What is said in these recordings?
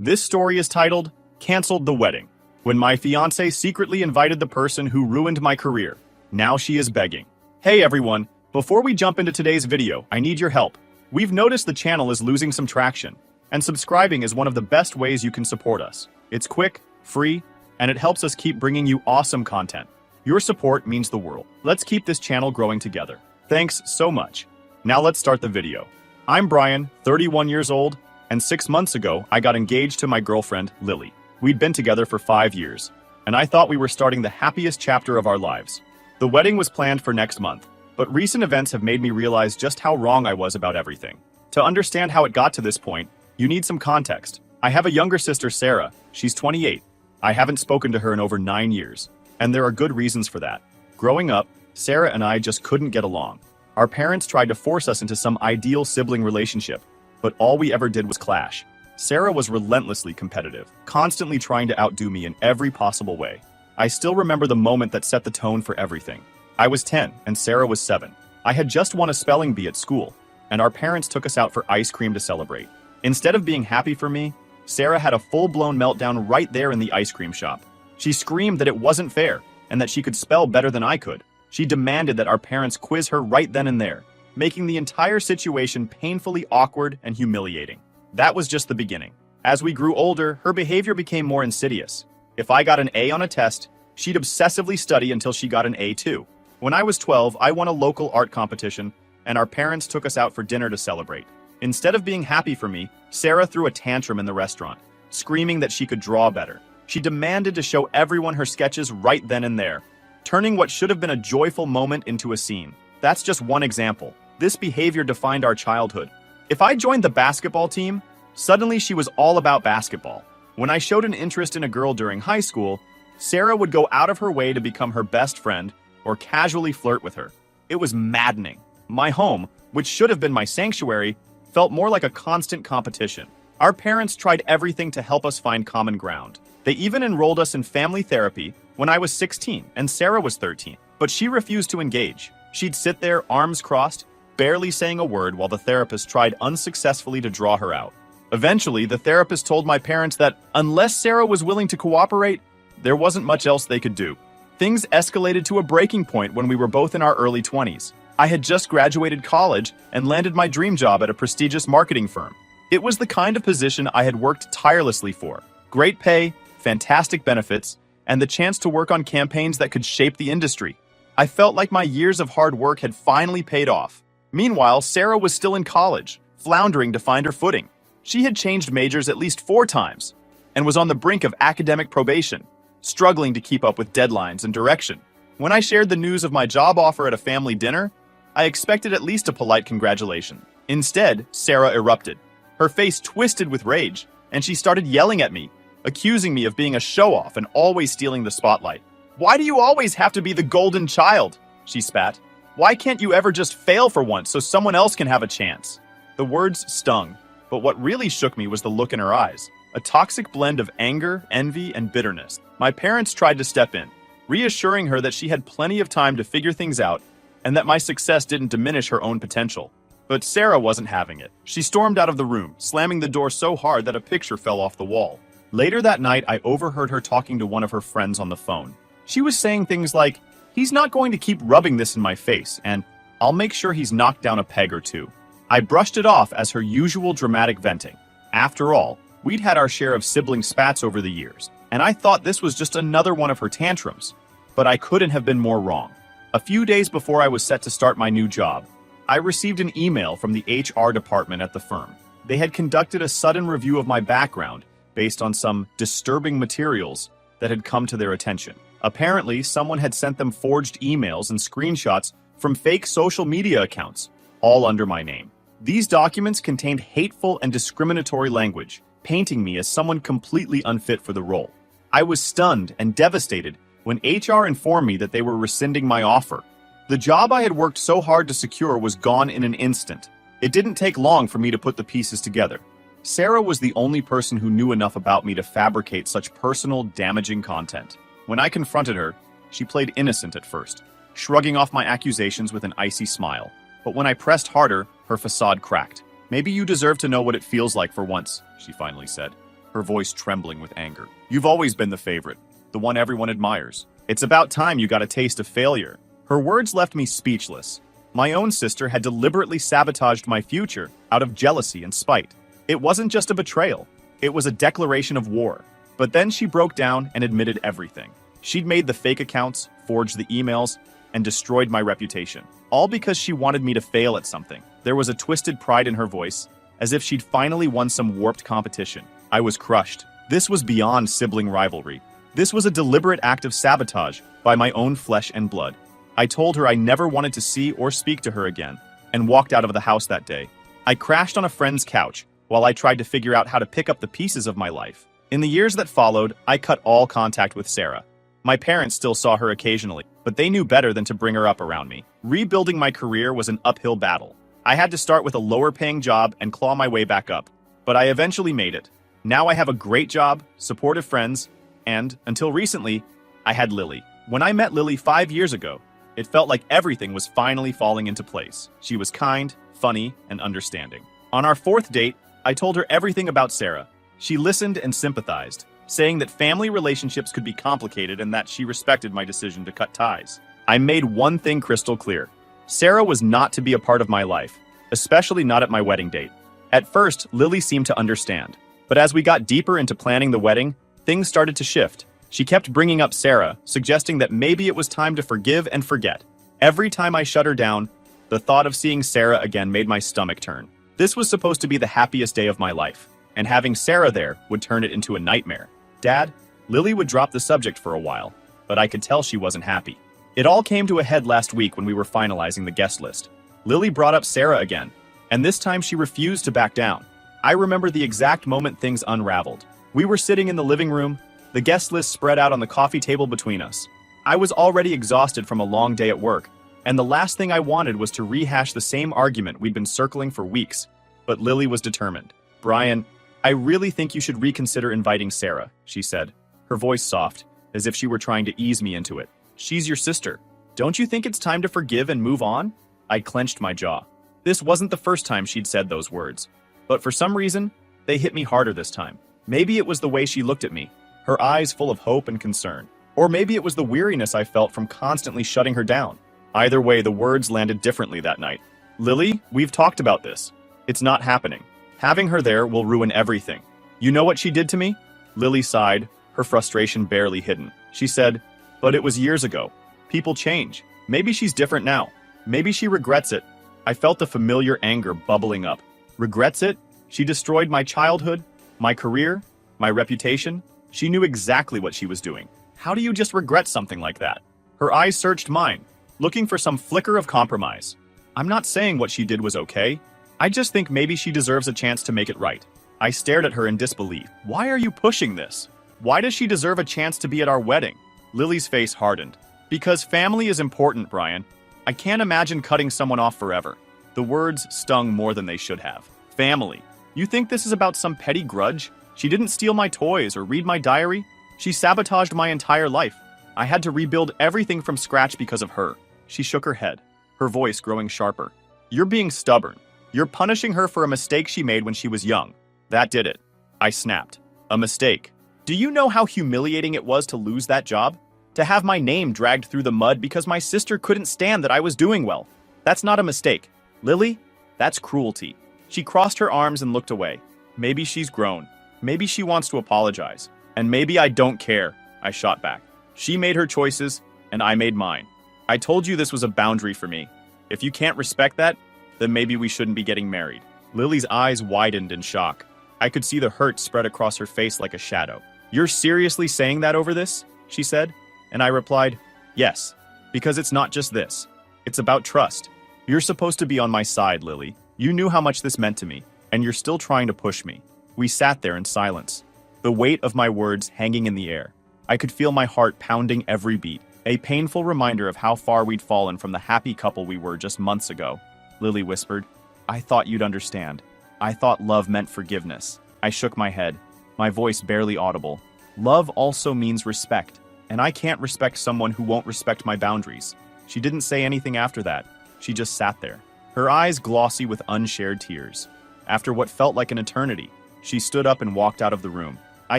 This story is titled, Canceled the Wedding. When my fiancée secretly invited the person who ruined my career. Now she is begging. Hey everyone, before we jump into today's video, I need your help. We've noticed the channel is losing some traction, and subscribing is one of the best ways you can support us. It's quick, free, and it helps us keep bringing you awesome content. Your support means the world. Let's keep this channel growing together. Thanks so much. Now let's start the video. I'm Brian, 31 years old, and 6 months ago, I got engaged to my girlfriend, Lily. We'd been together for 5 years, and I thought we were starting the happiest chapter of our lives. The wedding was planned for next month, but recent events have made me realize just how wrong I was about everything. To understand how it got to this point, you need some context. I have a younger sister, Sarah. She's 28. I haven't spoken to her in over 9 years, and there are good reasons for that. Growing up, Sarah and I just couldn't get along. Our parents tried to force us into some ideal sibling relationship, but all we ever did was clash. Sarah was relentlessly competitive, constantly trying to outdo me in every possible way. I still remember the moment that set the tone for everything. I was 10 and Sarah was 7. I had just won a spelling bee at school, and our parents took us out for ice cream to celebrate. Instead of being happy for me, Sarah had a full-blown meltdown right there in the ice cream shop. She screamed that it wasn't fair and that she could spell better than I could. She demanded that our parents quiz her right then and there, making the entire situation painfully awkward and humiliating. That was just the beginning. As we grew older, her behavior became more insidious. If I got an A on a test, she'd obsessively study until she got an A too. When I was 12, I won a local art competition, and our parents took us out for dinner to celebrate. Instead of being happy for me, Sarah threw a tantrum in the restaurant, screaming that she could draw better. She demanded to show everyone her sketches right then and there, turning what should have been a joyful moment into a scene. That's just one example. This behavior defined our childhood. If I joined the basketball team, suddenly she was all about basketball. When I showed an interest in a girl during high school, Sarah would go out of her way to become her best friend or casually flirt with her. It was maddening. My home, which should have been my sanctuary, felt more like a constant competition. Our parents tried everything to help us find common ground. They even enrolled us in family therapy when I was 16 and Sarah was 13, but she refused to engage. She'd sit there, arms crossed, barely saying a word while the therapist tried unsuccessfully to draw her out. Eventually, the therapist told my parents that unless Sarah was willing to cooperate, there wasn't much else they could do. Things escalated to a breaking point when we were both in our early 20s. I had just graduated college and landed my dream job at a prestigious marketing firm. It was the kind of position I had worked tirelessly for. Great pay, fantastic benefits, and the chance to work on campaigns that could shape the industry. I felt like my years of hard work had finally paid off. Meanwhile, Sarah was still in college, floundering to find her footing. She had changed majors at least 4 times and was on the brink of academic probation, struggling to keep up with deadlines and direction. When I shared the news of my job offer at a family dinner, I expected at least a polite congratulation. Instead, Sarah erupted. Her face twisted with rage, and she started yelling at me, accusing me of being a show-off and always stealing the spotlight. "Why do you always have to be the golden child?" she spat. "Why can't you ever just fail for once so someone else can have a chance?" The words stung, but what really shook me was the look in her eyes, a toxic blend of anger, envy, and bitterness. My parents tried to step in, reassuring her that she had plenty of time to figure things out and that my success didn't diminish her own potential. But Sarah wasn't having it. She stormed out of the room, slamming the door so hard that a picture fell off the wall. Later that night, I overheard her talking to one of her friends on the phone. She was saying things like, "He's not going to keep rubbing this in my face, and I'll make sure he's knocked down a peg or two." I brushed it off as her usual dramatic venting. After all, we'd had our share of sibling spats over the years, and I thought this was just another one of her tantrums. But I couldn't have been more wrong. A few days before I was set to start my new job, I received an email from the HR department at the firm. They had conducted a sudden review of my background based on some disturbing materials that had come to their attention. Apparently, someone had sent them forged emails and screenshots from fake social media accounts, all under my name. These documents contained hateful and discriminatory language, painting me as someone completely unfit for the role. I was stunned and devastated when HR informed me that they were rescinding my offer. The job I had worked so hard to secure was gone in an instant. It didn't take long for me to put the pieces together. Sarah was the only person who knew enough about me to fabricate such personal, damaging content. When I confronted her, she played innocent at first, shrugging off my accusations with an icy smile. But when I pressed harder, her facade cracked. "Maybe you deserve to know what it feels like for once," she finally said. her voice trembling with anger. You've always been the favorite, the one everyone admires. It's about time you got a taste of failure. Her words left me speechless. My own sister had deliberately sabotaged my future out of jealousy and spite. It wasn't just a betrayal. It was a declaration of war. But then she broke down and admitted everything. She'd made the fake accounts, forged the emails, and destroyed my reputation. All because she wanted me to fail at something. There was a twisted pride in her voice, as if she'd finally won some warped competition. I was crushed. This was beyond sibling rivalry. This was a deliberate act of sabotage by my own flesh and blood. I told her I never wanted to see or speak to her again, and walked out of the house that day. I crashed on a friend's couch while I tried to figure out how to pick up the pieces of my life. In the years that followed, I cut all contact with Sarah. My parents still saw her occasionally, but they knew better than to bring her up around me. Rebuilding my career was an uphill battle. I had to start with a lower-paying job and claw my way back up, but I eventually made it. Now I have a great job, supportive friends, and, until recently, I had Lily. When I met Lily 5 years ago, it felt like everything was finally falling into place. She was kind, funny, and understanding. On our 4th date, I told her everything about Sarah. She listened and sympathized, saying that family relationships could be complicated and that she respected my decision to cut ties. I made one thing crystal clear. Sarah was not to be a part of my life, especially not at my wedding date. At first, Lily seemed to understand, but as we got deeper into planning the wedding, things started to shift. She kept bringing up Sarah, suggesting that maybe it was time to forgive and forget. Every time I shut her down, the thought of seeing Sarah again made my stomach turn. This was supposed to be the happiest day of my life, and having Sarah there would turn it into a nightmare. Dad, Lily would drop the subject for a while, but I could tell she wasn't happy. It all came to a head last week when we were finalizing the guest list. Lily brought up Sarah again, and this time she refused to back down. I remember the exact moment things unraveled. We were sitting in the living room, the guest list spread out on the coffee table between us. I was already exhausted from a long day at work, and the last thing I wanted was to rehash the same argument we'd been circling for weeks. But Lily was determined. Brian, I really think you should reconsider inviting Sarah, she said, her voice soft, as if she were trying to ease me into it. She's your sister. Don't you think it's time to forgive and move on? I clenched my jaw. This wasn't the first time she'd said those words, but for some reason, they hit me harder this time. Maybe it was the way she looked at me, her eyes full of hope and concern. Or maybe it was the weariness I felt from constantly shutting her down. Either way, the words landed differently that night. Lily, we've talked about this. It's not happening. Having her there will ruin everything. You know what she did to me? Lily sighed, her frustration barely hidden. She said, but it was years ago. People change. Maybe she's different now. Maybe she regrets it. I felt the familiar anger bubbling up. Regrets it? She destroyed my childhood, my career, my reputation. She knew exactly what she was doing. How do you just regret something like that? Her eyes searched mine, looking for some flicker of compromise. I'm not saying what she did was okay. I just think maybe she deserves a chance to make it right. I stared at her in disbelief. Why are you pushing this? Why does she deserve a chance to be at our wedding? Lily's face hardened. Because family is important, Brian. I can't imagine cutting someone off forever. The words stung more than they should have. Family. You think this is about some petty grudge? She didn't steal my toys or read my diary. She sabotaged my entire life. I had to rebuild everything from scratch because of her. She shook her head, her voice growing sharper. You're being stubborn. You're punishing her for a mistake she made when she was young. That did it. I snapped. A mistake. Do you know how humiliating it was to lose that job? To have my name dragged through the mud because my sister couldn't stand that I was doing well. That's not a mistake. Lily, that's cruelty. She crossed her arms and looked away. Maybe she's grown. Maybe she wants to apologize. And maybe I don't care, I shot back. She made her choices, and I made mine. I told you this was a boundary for me. If you can't respect that, then maybe we shouldn't be getting married. Lily's eyes widened in shock. I could see the hurt spread across her face like a shadow. You're seriously saying that over this? She said. And I replied, yes, because it's not just this. It's about trust. You're supposed to be on my side, Lily. You knew how much this meant to me, and you're still trying to push me. We sat there in silence, the weight of my words hanging in the air. I could feel my heart pounding every beat, a painful reminder of how far we'd fallen from the happy couple we were just months ago. Lily whispered, I thought you'd understand. I thought love meant forgiveness. I shook my head, my voice barely audible. Love also means respect, and I can't respect someone who won't respect my boundaries. She didn't say anything after that. She just sat there, her eyes glossy with unshared tears. After what felt like an eternity, she stood up and walked out of the room. I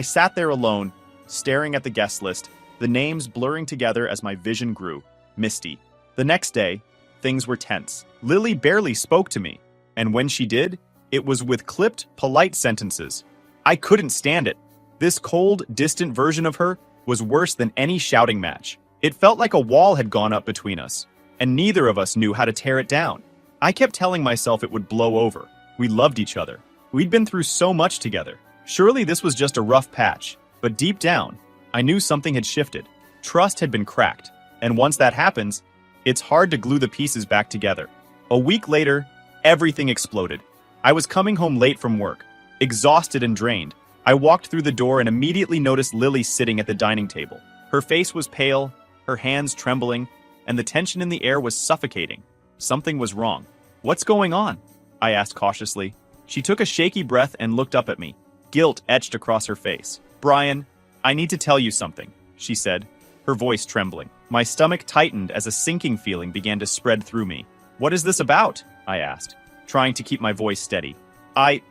sat there alone, staring at the guest list, the names blurring together as my vision grew. Misty. The next day, things were tense. Lily barely spoke to me, and when she did, it was with clipped, polite sentences. I couldn't stand it. This cold, distant version of her was worse than any shouting match. It felt like a wall had gone up between us, and neither of us knew how to tear it down. I kept telling myself it would blow over. We loved each other. We'd been through so much together. Surely this was just a rough patch, but deep down, I knew something had shifted. Trust had been cracked, and once that happens, it's hard to glue the pieces back together. A week later, everything exploded. I was coming home late from work, exhausted and drained. I walked through the door and immediately noticed Lily sitting at the dining table. Her face was pale, her hands trembling, and the tension in the air was suffocating. Something was wrong. "What's going on?" I asked cautiously. She took a shaky breath and looked up at me, guilt etched across her face. "Brian, I need to tell you something," she said, her voice trembling. My stomach tightened as a sinking feeling began to spread through me. "What is this about?" I asked, trying to keep my voice steady. I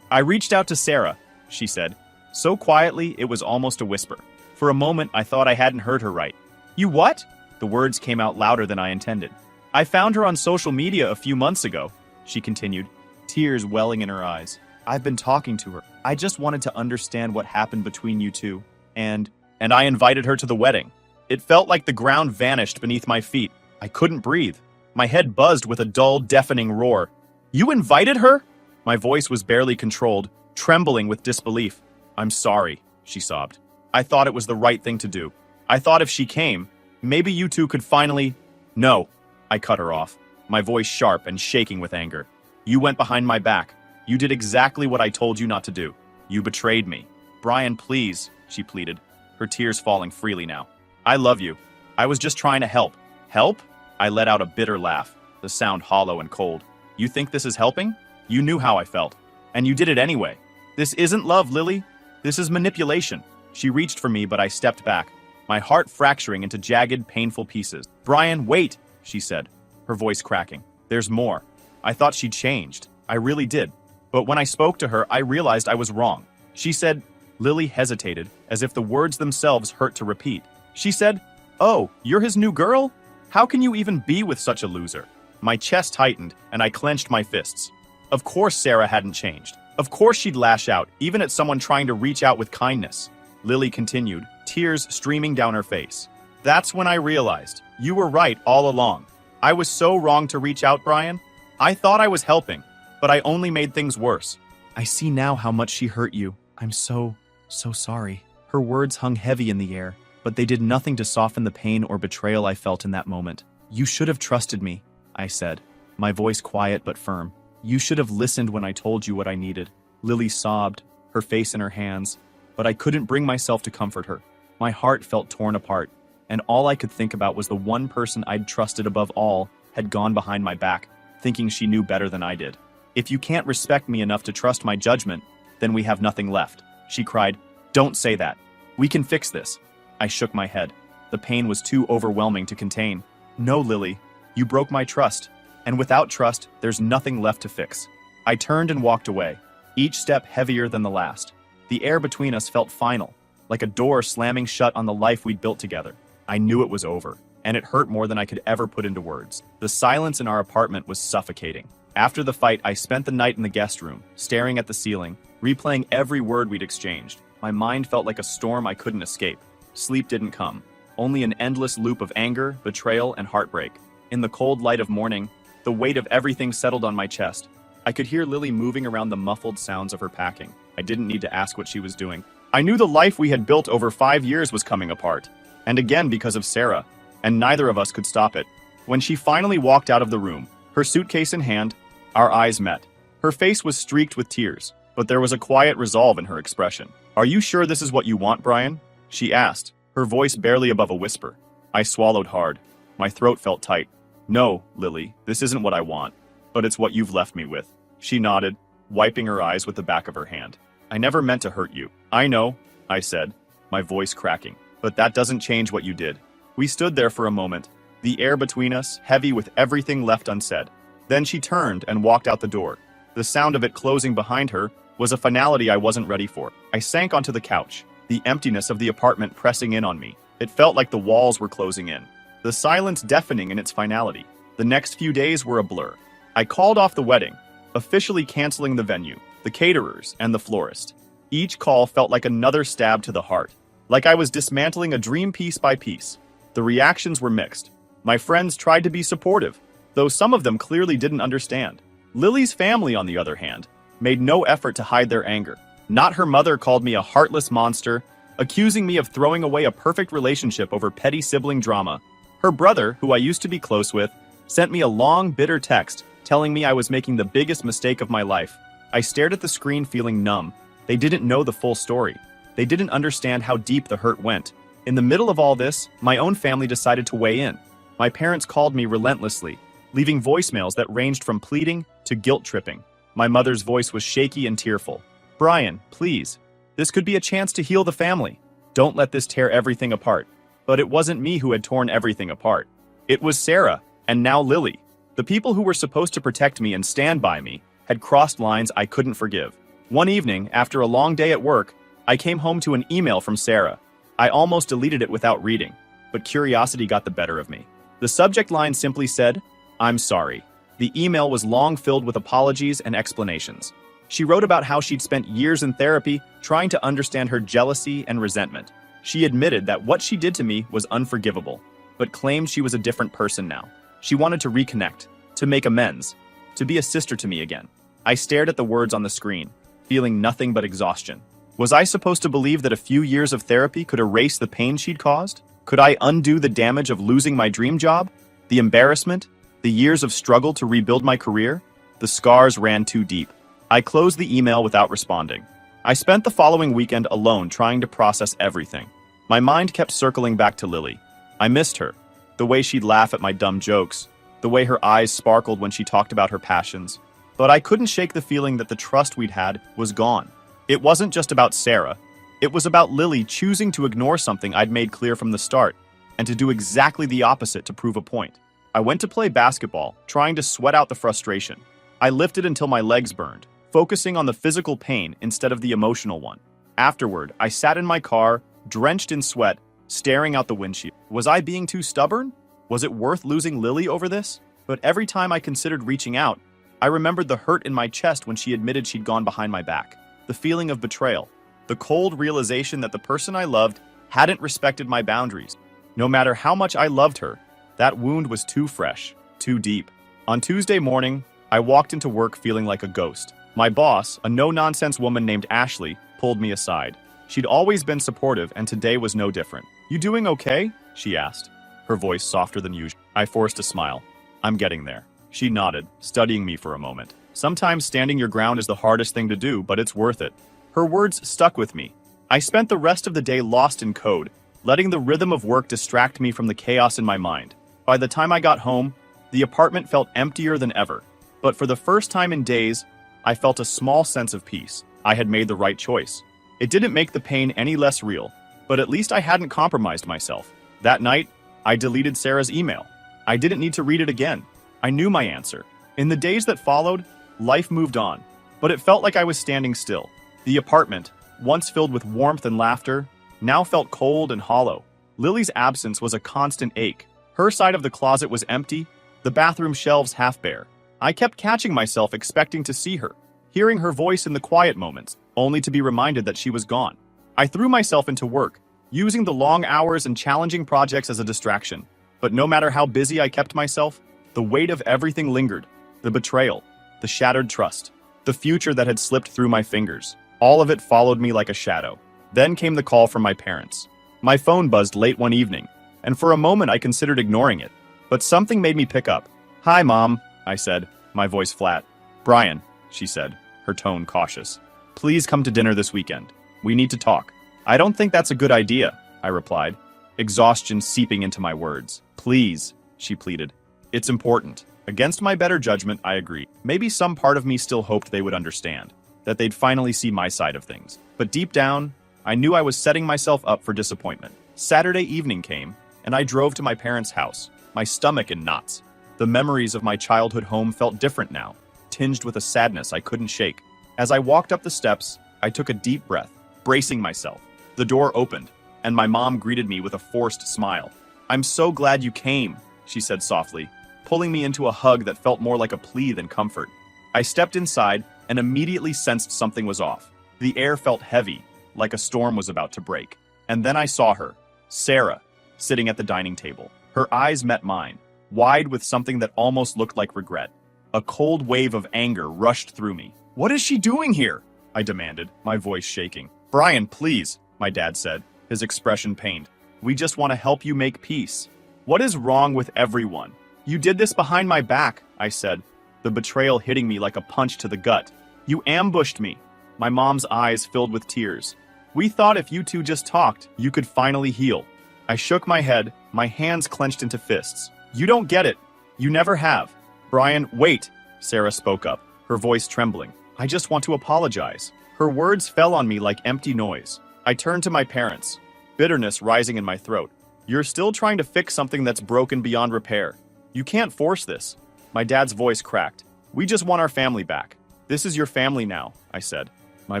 reached out to Sarah," she said, so quietly it was almost a whisper. For a moment, I thought I hadn't heard her right. "You what?" The words came out louder than I intended. "I found her on social media a few months ago," she continued, tears welling in her eyes. "I've been talking to her. I just wanted to understand what happened between you two. And I invited her to the wedding." It felt like the ground vanished beneath my feet. I couldn't breathe. My head buzzed with a dull, deafening roar. "You invited her?" My voice was barely controlled, trembling with disbelief. "I'm sorry," she sobbed. "I thought it was the right thing to do. I thought if she came, maybe you two could finally—" "No," I cut her off, my voice sharp and shaking with anger. "You went behind my back. You did exactly what I told you not to do. You betrayed me." "Brian, please," she pleaded, her tears falling freely now. "I love you. I was just trying to help." "Help?" I let out a bitter laugh, the sound hollow and cold. "You think this is helping? You knew how I felt, and you did it anyway. This isn't love, Lily. This is manipulation." She reached for me, but I stepped back, my heart fracturing into jagged, painful pieces. "Brian, wait," she said, her voice cracking. "There's more." I thought she'd changed. I really did. But when I spoke to her, I realized I was wrong. She said— Lily hesitated, as if the words themselves hurt to repeat. She said, "Oh, you're his new girl? How can you even be with such a loser?" My chest tightened, and I clenched my fists. Of course Sarah hadn't changed. Of course she'd lash out, even at someone trying to reach out with kindness. Lily continued, tears streaming down her face. "That's when I realized. You were right all along. I was so wrong to reach out, Brian. I thought I was helping, but I only made things worse. I see now how much she hurt you. I'm so sorry." Her words hung heavy in the air, but they did nothing to soften the pain or betrayal I felt in that moment. "You should have trusted me," I said, my voice quiet but firm. "You should have listened when I told you what I needed." Lily sobbed, her face in her hands, but I couldn't bring myself to comfort her. My heart felt torn apart, and all I could think about was the one person I'd trusted above all had gone behind my back, thinking she knew better than I did. "If you can't respect me enough to trust my judgment, then we have nothing left," she cried. "Don't say that. We can fix this." I shook my head. The pain was too overwhelming to contain. "No, Lily, you broke my trust, and without trust, there's nothing left to fix." I turned and walked away, each step heavier than the last. The air between us felt final, like a door slamming shut on the life we'd built together. I knew it was over, and it hurt more than I could ever put into words. The silence in our apartment was suffocating. After the fight, I spent the night in the guest room, staring at the ceiling, replaying every word we'd exchanged. My mind felt like a storm I couldn't escape. Sleep didn't come, only an endless loop of anger, betrayal, and heartbreak. In the cold light of morning, the weight of everything settled on my chest. I could hear Lily moving around the muffled sounds of her packing. I didn't need to ask what she was doing. I knew the life we had built over 5 years was coming apart. And again because of Sarah, and neither of us could stop it. When she finally walked out of the room, her suitcase in hand, our eyes met. Her face was streaked with tears, but there was a quiet resolve in her expression. "Are you sure this is what you want, Brian?" she asked, her voice barely above a whisper. I swallowed hard. My throat felt tight. "No, Lily, this isn't what I want, but it's what you've left me with." She nodded, wiping her eyes with the back of her hand. "I never meant to hurt you." "I know," I said, my voice cracking, "but that doesn't change what you did." We stood there for a moment, the air between us heavy with everything left unsaid. Then she turned and walked out the door. The sound of it closing behind her was a finality I wasn't ready for. I sank onto the couch, the emptiness of the apartment pressing in on me. It felt like the walls were closing in, the silence deafening in its finality. The next few days were a blur. I called off the wedding, officially canceling the venue, the caterers, and the florist. Each call felt like another stab to the heart, like I was dismantling a dream piece by piece. The reactions were mixed. My friends tried to be supportive, though some of them clearly didn't understand. Lily's family, on the other hand, made no effort to hide their anger. Not her mother called me a heartless monster, accusing me of throwing away a perfect relationship over petty sibling drama. Her brother, who I used to be close with, sent me a long, bitter text telling me I was making the biggest mistake of my life. I stared at the screen feeling numb. They didn't know the full story. They didn't understand how deep the hurt went. In the middle of all this, my own family decided to weigh in. My parents called me relentlessly, leaving voicemails that ranged from pleading to guilt-tripping. My mother's voice was shaky and tearful. "Brian, please. This could be a chance to heal the family. Don't let this tear everything apart." But it wasn't me who had torn everything apart. It was Sarah, and now Lily. The people who were supposed to protect me and stand by me had crossed lines I couldn't forgive. One evening, after a long day at work, I came home to an email from Sarah. I almost deleted it without reading, but curiosity got the better of me. The subject line simply said, "I'm sorry." The email was long filled with apologies and explanations. She wrote about how she'd spent years in therapy trying to understand her jealousy and resentment. She admitted that what she did to me was unforgivable, but claimed she was a different person now. She wanted to reconnect, to make amends, to be a sister to me again. I stared at the words on the screen, feeling nothing but exhaustion. Was I supposed to believe that a few years of therapy could erase the pain she'd caused? Could I undo the damage of losing my dream job? The embarrassment? The years of struggle to rebuild my career? The scars ran too deep. I closed the email without responding. I spent the following weekend alone trying to process everything. My mind kept circling back to Lily. I missed her. The way she'd laugh at my dumb jokes. The way her eyes sparkled when she talked about her passions. But I couldn't shake the feeling that the trust we'd had was gone. It wasn't just about Sarah. It was about Lily choosing to ignore something I'd made clear from the start, and to do exactly the opposite to prove a point. I went to play basketball, trying to sweat out the frustration. I lifted until my legs burned, focusing on the physical pain instead of the emotional one. Afterward, I sat in my car, drenched in sweat, staring out the windshield. Was I being too stubborn? Was it worth losing Lily over this? But every time I considered reaching out, I remembered the hurt in my chest when she admitted she'd gone behind my back. The feeling of betrayal. The cold realization that the person I loved hadn't respected my boundaries. No matter how much I loved her, that wound was too fresh, too deep. On Tuesday morning, I walked into work feeling like a ghost. My boss, a no-nonsense woman named Ashley, pulled me aside. She'd always been supportive, and today was no different. "You doing okay?" she asked, her voice softer than usual. I forced a smile. "I'm getting there." She nodded, studying me for a moment. "Sometimes standing your ground is the hardest thing to do, but it's worth it." Her words stuck with me. I spent the rest of the day lost in code, letting the rhythm of work distract me from the chaos in my mind. By the time I got home, the apartment felt emptier than ever. But for the first time in days, I felt a small sense of peace. I had made the right choice. It didn't make the pain any less real, but at least I hadn't compromised myself. That night, I deleted Sarah's email. I didn't need to read it again. I knew my answer. In the days that followed, life moved on, but it felt like I was standing still. The apartment, once filled with warmth and laughter, now felt cold and hollow. Lily's absence was a constant ache. Her side of the closet was empty, the bathroom shelves half bare. I kept catching myself expecting to see her, hearing her voice in the quiet moments, only to be reminded that she was gone. I threw myself into work, using the long hours and challenging projects as a distraction. But no matter how busy I kept myself, the weight of everything lingered. The betrayal, the shattered trust, the future that had slipped through my fingers. All of it followed me like a shadow. Then came the call from my parents. My phone buzzed late one evening, and for a moment I considered ignoring it. But something made me pick up. "Hi, Mom," I said, my voice flat. "Brian," she said, her tone cautious. "Please come to dinner this weekend. We need to talk." "I don't think that's a good idea," I replied, exhaustion seeping into my words. "Please," she pleaded. "It's important." Against my better judgment, I agreed. Maybe some part of me still hoped they would understand, that they'd finally see my side of things. But deep down, I knew I was setting myself up for disappointment. Saturday evening came, and I drove to my parents' house, my stomach in knots. The memories of my childhood home felt different now, tinged with a sadness I couldn't shake. As I walked up the steps, I took a deep breath, bracing myself. The door opened, and my mom greeted me with a forced smile. "I'm so glad you came," she said softly, pulling me into a hug that felt more like a plea than comfort. I stepped inside and immediately sensed something was off. The air felt heavy, like a storm was about to break. And then I saw her, Sarah, sitting at the dining table. Her eyes met mine, wide with something that almost looked like regret. A cold wave of anger rushed through me. "What is she doing here?" I demanded, my voice shaking. "Brian, please," my dad said, his expression pained. "We just want to help you make peace." "What is wrong with everyone? You did this behind my back," I said, the betrayal hitting me like a punch to the gut. "You ambushed me." My mom's eyes filled with tears. "We thought if you two just talked, you could finally heal." I shook my head, my hands clenched into fists. "You don't get it. You never have." "Brian, wait," Sarah spoke up, her voice trembling. "I just want to apologize." Her words fell on me like empty noise. I turned to my parents, bitterness rising in my throat. "You're still trying to fix something that's broken beyond repair. You can't force this." My dad's voice cracked. "We just want our family back. This is your family now," I said, my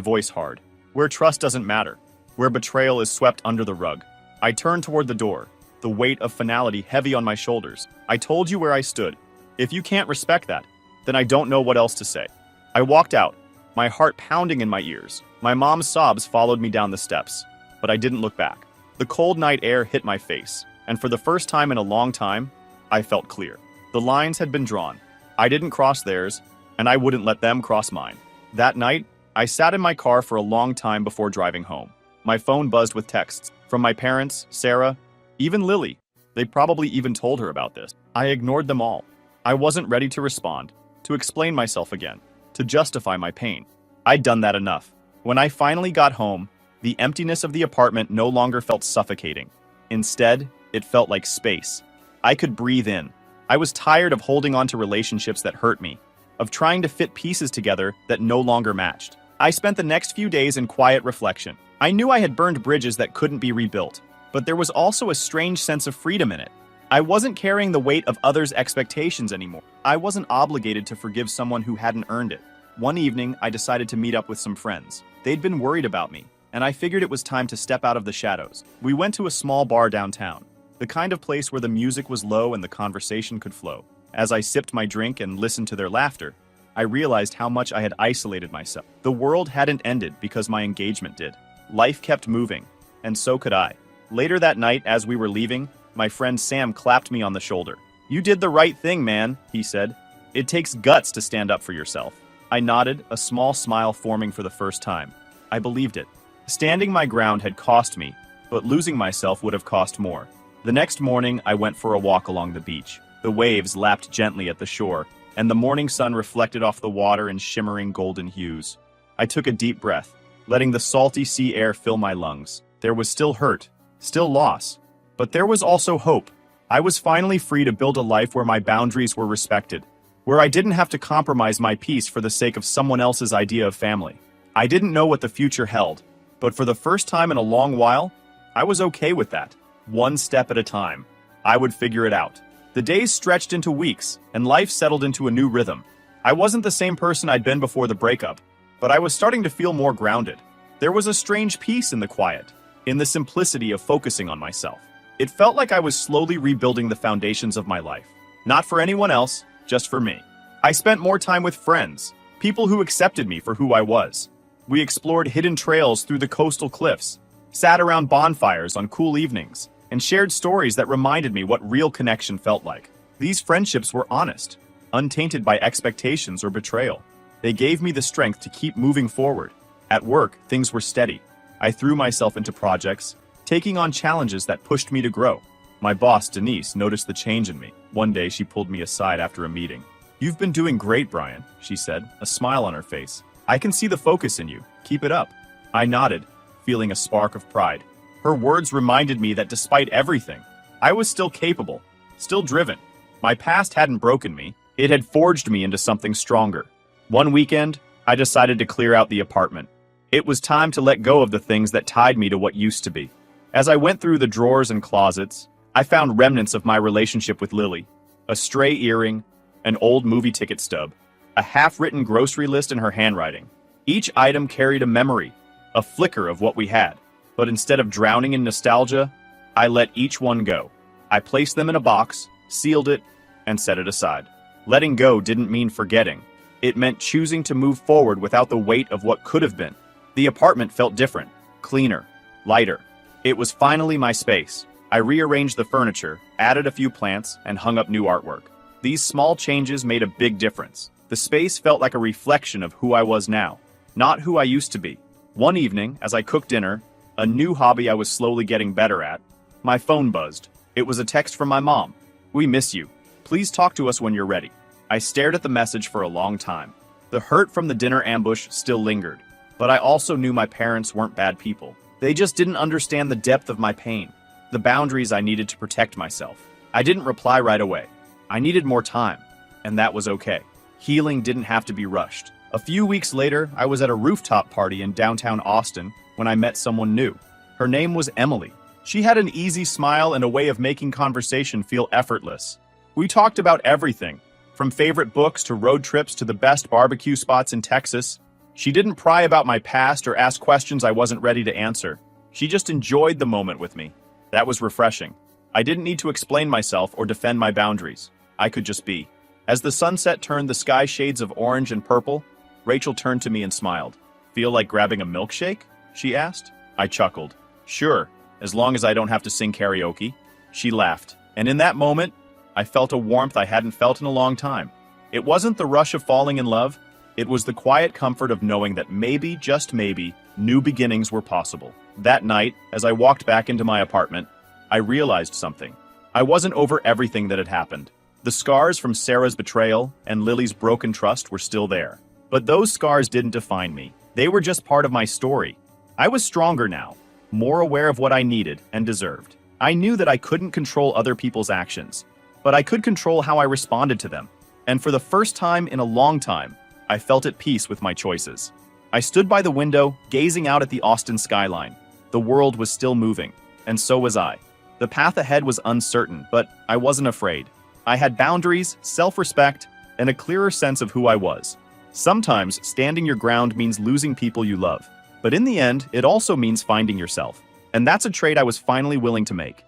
voice hard. "Where trust doesn't matter. Where betrayal is swept under the rug." I turned toward the door, the weight of finality heavy on my shoulders. "I told you where I stood. If you can't respect that, then I don't know what else to say." I walked out, my heart pounding in my ears. My mom's sobs followed me down the steps, but I didn't look back. The cold night air hit my face, and for the first time in a long time, I felt clear. The lines had been drawn. I didn't cross theirs, and I wouldn't let them cross mine. That night, I sat in my car for a long time before driving home. My phone buzzed with texts from my parents, Sarah, even Lily. They probably even told her about this. I ignored them all. I wasn't ready to respond, to explain myself again, to justify my pain. I'd done that enough. When I finally got home, the emptiness of the apartment no longer felt suffocating. Instead, it felt like space. I could breathe in. I was tired of holding on to relationships that hurt me, of trying to fit pieces together that no longer matched. I spent the next few days in quiet reflection. I knew I had burned bridges that couldn't be rebuilt, but there was also a strange sense of freedom in it. I wasn't carrying the weight of others' expectations anymore. I wasn't obligated to forgive someone who hadn't earned it. One evening, I decided to meet up with some friends. They'd been worried about me, and I figured it was time to step out of the shadows. We went to a small bar downtown, the kind of place where the music was low and the conversation could flow. As I sipped my drink and listened to their laughter, I realized how much I had isolated myself. The world hadn't ended because my engagement did. Life kept moving, and so could I. Later that night, as we were leaving, my friend Sam clapped me on the shoulder. "You did the right thing, man," he said. "It takes guts to stand up for yourself." I nodded, a small smile forming for the first time. I believed it. Standing my ground had cost me, but losing myself would have cost more. The next morning, I went for a walk along the beach. The waves lapped gently at the shore, and the morning sun reflected off the water in shimmering golden hues. I took a deep breath, letting the salty sea air fill my lungs. There was still hurt, still loss, but there was also hope. I was finally free to build a life where my boundaries were respected, where I didn't have to compromise my peace for the sake of someone else's idea of family. I didn't know what the future held, but for the first time in a long while, I was okay with that. One step at a time, I would figure it out. The days stretched into weeks, and life settled into a new rhythm. I wasn't the same person I'd been before the breakup, but I was starting to feel more grounded. There was a strange peace in the quiet, in the simplicity of focusing on myself. It felt like I was slowly rebuilding the foundations of my life. Not for anyone else, just for me. I spent more time with friends, people who accepted me for who I was. We explored hidden trails through the coastal cliffs, sat around bonfires on cool evenings, and shared stories that reminded me what real connection felt like. These friendships were honest, untainted by expectations or betrayal. They gave me the strength to keep moving forward. At work, things were steady. I threw myself into projects, taking on challenges that pushed me to grow. My boss, Denise, noticed the change in me. One day, she pulled me aside after a meeting. "You've been doing great, Brian," she said, a smile on her face. "I can see the focus in you. Keep it up." I nodded, feeling a spark of pride. Her words reminded me that despite everything, I was still capable, still driven. My past hadn't broken me. It had forged me into something stronger. One weekend, I decided to clear out the apartment. It was time to let go of the things that tied me to what used to be. As I went through the drawers and closets, I found remnants of my relationship with Lily. A stray earring, an old movie ticket stub, a half-written grocery list in her handwriting. Each item carried a memory, a flicker of what we had. But instead of drowning in nostalgia, I let each one go. I placed them in a box, sealed it, and set it aside. Letting go didn't mean forgetting. It meant choosing to move forward without the weight of what could have been. The apartment felt different, cleaner, lighter. It was finally my space. I rearranged the furniture, added a few plants, and hung up new artwork. These small changes made a big difference. The space felt like a reflection of who I was now, not who I used to be. One evening, as I cooked dinner, a new hobby I was slowly getting better at, my phone buzzed. It was a text from my mom. "We miss you. Please talk to us when you're ready." I stared at the message for a long time. The hurt from the dinner ambush still lingered, but I also knew my parents weren't bad people. They just didn't understand the depth of my pain, the boundaries I needed to protect myself. I didn't reply right away. I needed more time, and that was okay. Healing didn't have to be rushed. A few weeks later, I was at a rooftop party in downtown Austin when I met someone new. Her name was Emily. She had an easy smile and a way of making conversation feel effortless. We talked about everything, from favorite books to road trips to the best barbecue spots in Texas. She didn't pry about my past or ask questions I wasn't ready to answer. She just enjoyed the moment with me. That was refreshing. I didn't need to explain myself or defend my boundaries. I could just be. As the sunset turned the sky shades of orange and purple, Rachel turned to me and smiled. "Feel like grabbing a milkshake?" she asked. I chuckled. "Sure, as long as I don't have to sing karaoke." She laughed, and in that moment, I felt a warmth I hadn't felt in a long time. It wasn't the rush of falling in love, it was the quiet comfort of knowing that maybe, just maybe, new beginnings were possible. That night, as I walked back into my apartment, I realized something. I wasn't over everything that had happened. The scars from Sarah's betrayal and Lily's broken trust were still there. But those scars didn't define me. They were just part of my story. I was stronger now, more aware of what I needed and deserved. I knew that I couldn't control other people's actions, but I could control how I responded to them. And for the first time in a long time, I felt at peace with my choices. I stood by the window, gazing out at the Austin skyline. The world was still moving, and so was I. The path ahead was uncertain, but I wasn't afraid. I had boundaries, self-respect, and a clearer sense of who I was. Sometimes standing your ground means losing people you love, but in the end, it also means finding yourself. And that's a trade I was finally willing to make.